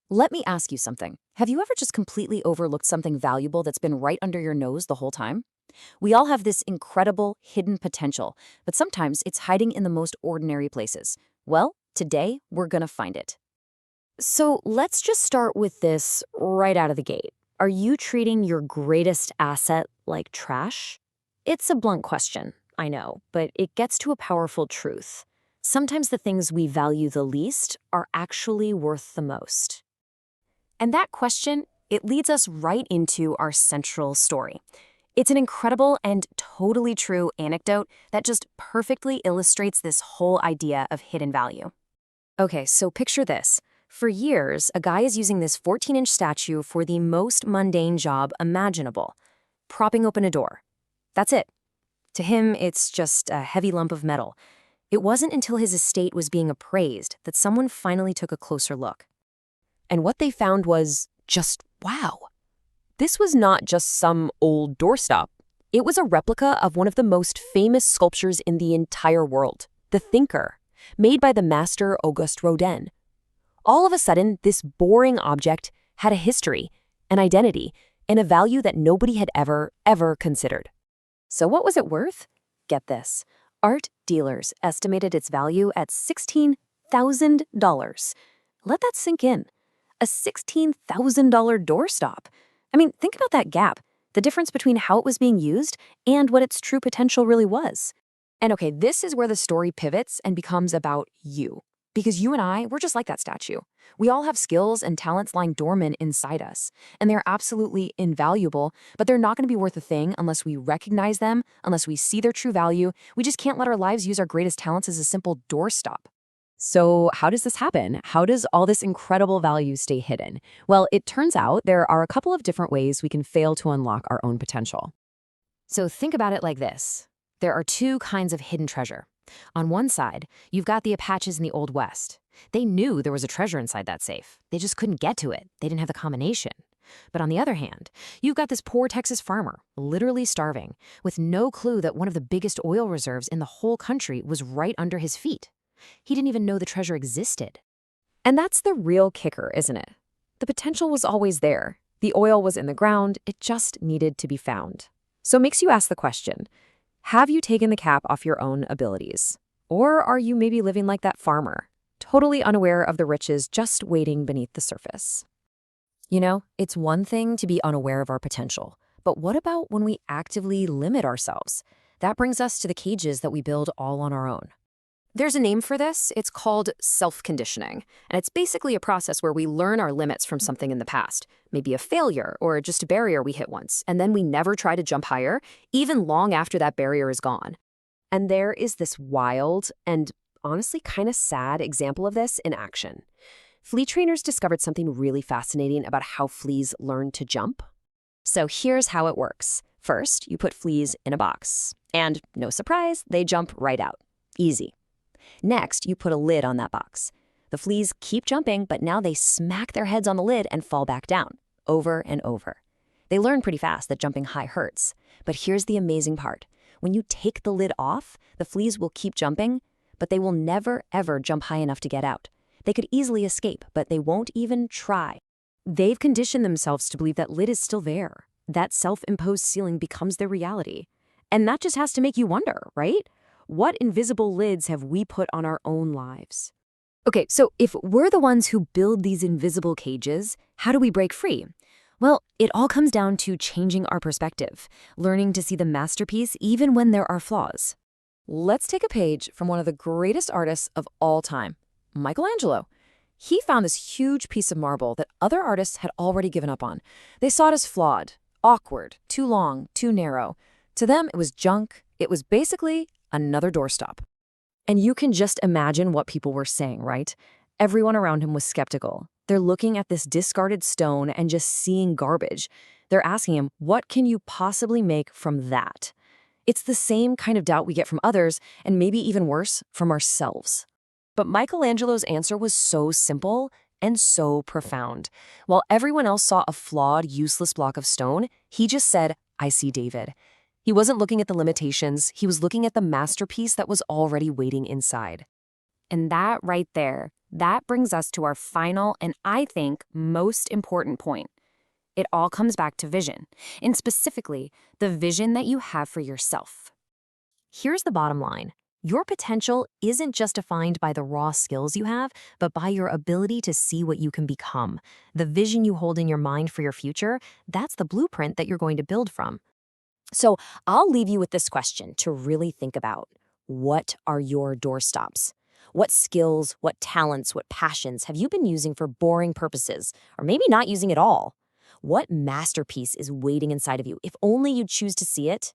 Let me ask you something. Have you ever just completely overlooked something valuable that's been right under your nose the whole time? We all have this incredible hidden potential, but sometimes it's hiding in the most ordinary places. Well, today we're gonna find it. So let's just start with this right out of the gate. Are you treating your greatest asset like trash? It's a blunt question, I know, but it gets to a powerful truth. Sometimes the things we value the least are actually worth the most. And that question, it leads us right into our central story. It's an incredible and totally true anecdote that just perfectly illustrates this whole idea of hidden value. Okay, so picture this. For years, a guy is using this 14-inch statue for the most mundane job imaginable, propping open a door. That's it. To him, it's just a heavy lump of metal. It wasn't until his estate was being appraised that someone finally took a closer look. And what they found was just wow. This was not just some old doorstop. It was a replica of one of the most famous sculptures in the entire world, the Thinker, made by the master Auguste Rodin. All of a sudden, this boring object had a history, an identity, and a value that nobody had ever considered. So what was it worth? Get this. Art dealers estimated its value at $16,000. Let that sink in. A $16,000 doorstop. I mean, think about that gap, the difference between how it was being used and what its true potential really was. And okay, this is where the story pivots and becomes about you. Because you and I, we're just like that statue. We all have skills and talents lying dormant inside us, and they're absolutely invaluable, but they're not going to be worth a thing unless we recognize them, unless we see their true value. We just can't let our lives use our greatest talents as a simple doorstop. So how does this happen? How does all this incredible value stay hidden? Well, it turns out there are a couple of different ways we can fail to unlock our own potential. So think about it like this. There are two kinds of hidden treasure. On one side, you've got the Apaches in the Old West. They knew there was a treasure inside that safe. They just couldn't get to it. They didn't have the combination. But on the other hand, you've got this poor Texas farmer, literally starving, with no clue that one of the biggest oil reserves in the whole country was right under his feet. He didn't even know the treasure existed. And that's the real kicker, isn't it? The potential was always there. The oil was in the ground. It just needed to be found. So it makes you ask the question, have you taken the cap off your own abilities? Or are you maybe living like that farmer, totally unaware of the riches just waiting beneath the surface? You know, it's one thing to be unaware of our potential, but what about when we actively limit ourselves? That brings us to the cages that we build all on our own. There's a name for this. It's called self-conditioning, and it's basically a process where we learn our limits from something in the past, maybe a failure or just a barrier we hit once, and then we never try to jump higher, even long after that barrier is gone. And there is this wild and honestly kind of sad example of this in action. Flea trainers discovered something really fascinating about how fleas learn to jump. So here's how it works. First, you put fleas in a box, and no surprise, they jump right out. Easy. Next, you put a lid on that box. The fleas keep jumping, but now they smack their heads on the lid and fall back down, over and over. They learn pretty fast that jumping high hurts. But here's the amazing part. When you take the lid off, the fleas will keep jumping, but they will never, ever jump high enough to get out. They could easily escape, but they won't even try. They've conditioned themselves to believe that lid is still there. That self-imposed ceiling becomes their reality. And that just has to make you wonder, right? What invisible lids have we put on our own lives? Okay, so if we're the ones who build these invisible cages, how do we break free? Well, it all comes down to changing our perspective, learning to see the masterpiece even when there are flaws. Let's take a page from one of the greatest artists of all time, Michelangelo. He found this huge piece of marble that other artists had already given up on. They saw it as flawed, awkward, too long, too narrow. To them, it was junk. It was basically another doorstop. And you can just imagine what people were saying, right? Everyone around him was skeptical. They're looking at this discarded stone and just seeing garbage. They're asking him, what can you possibly make from that? It's the same kind of doubt we get from others, and maybe even worse, from ourselves. But Michelangelo's answer was so simple and so profound. While everyone else saw a flawed, useless block of stone, he just said, I see David. He wasn't looking at the limitations, he was looking at the masterpiece that was already waiting inside. And that right there, That brings us to our final and I think most important point. It all comes back to vision, and specifically, the vision that you have for yourself. Here's the bottom line. Your potential isn't just defined by the raw skills you have, but by your ability to see what you can become. The vision you hold in your mind for your future, that's the blueprint that you're going to build from. So I'll leave you with this question to really think about. What are your doorstops? What skills, what talents, what passions have you been using for boring purposes, or maybe not using at all? What masterpiece is waiting inside of you if only you choose to see it?